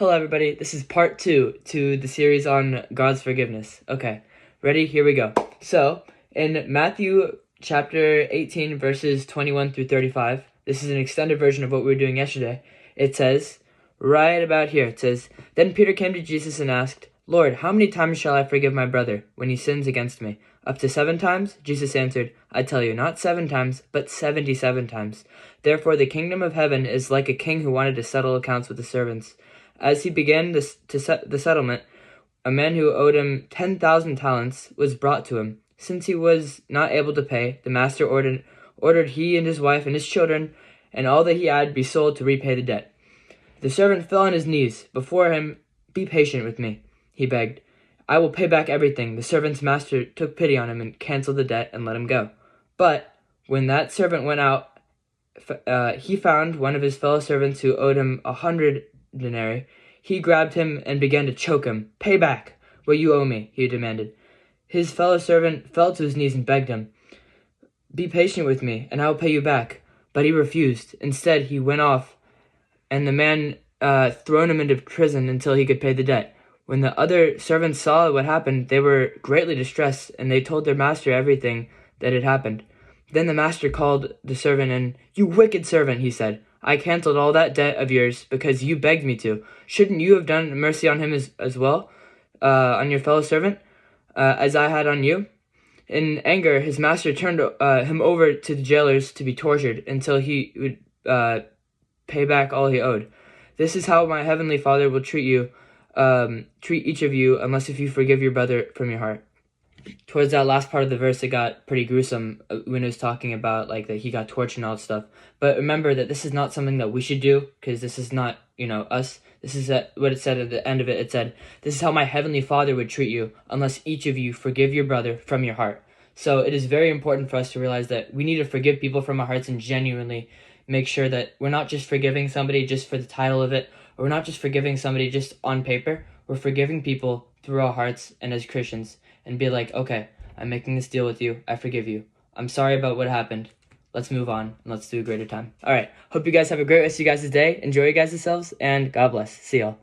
Hello everybody, this is part 2 to the series on God's forgiveness. Okay, ready? Here we go. So, in Matthew chapter 18 verses 21 through 35, this is an extended version of what we were doing yesterday. It says, right about here, it says, Then Peter came to Jesus and asked, Lord, how many times shall I forgive my brother when he sins against me? Up to 7 times? Jesus answered, I tell you, not 7 times, but 77 times. Therefore the kingdom of heaven is like a king who wanted to settle accounts with his servants. As he began to set the settlement, a man who owed him 10,000 talents was brought to him. Since he was not able to pay, the master ordered he and his wife and his children and all that he had be sold to repay the debt. The servant fell on his knees before him. Be patient with me, he begged. I will pay back everything. The servant's master took pity on him and canceled the debt and let him go. But when that servant went out, he found one of his fellow servants who owed him 100 denarii. He grabbed him and began to choke him. Pay back what you owe me, he demanded. His fellow servant fell to his knees and begged him, Be patient with me, and I will pay you back. But he refused. Instead, he went off, and the man thrown him into prison until he could pay the debt. When the other servants saw what happened, they were greatly distressed, and they told their master everything that had happened. Then the master called the servant and, You wicked servant, he said. I canceled all that debt of yours because you begged me to. Shouldn't you have done mercy on him as well, on your fellow servant, as I had on you? In anger, his master turned him over to the jailers to be tortured until he would pay back all he owed. This is how my heavenly Father will treat each of you, unless if you forgive your brother from your heart. Towards that last part of the verse, it got pretty gruesome when it was talking about like that he got tortured and all that stuff. But remember that this is not something that we should do, because this is not, us. This is what it said at the end of it. It said, this is how my heavenly Father would treat you, unless each of you forgive your brother from your heart. So it is very important for us to realize that we need to forgive people from our hearts and genuinely make sure that we're not just forgiving somebody just for the title of it, or we're not just forgiving somebody just on paper. We're forgiving people through our hearts and as Christians, and be like, okay, I'm making this deal with you. I forgive you. I'm sorry about what happened. Let's move on and let's do a greater time. All right. Hope you guys have a great rest of you guys' day. Enjoy you guys yourselves, and God bless. See y'all.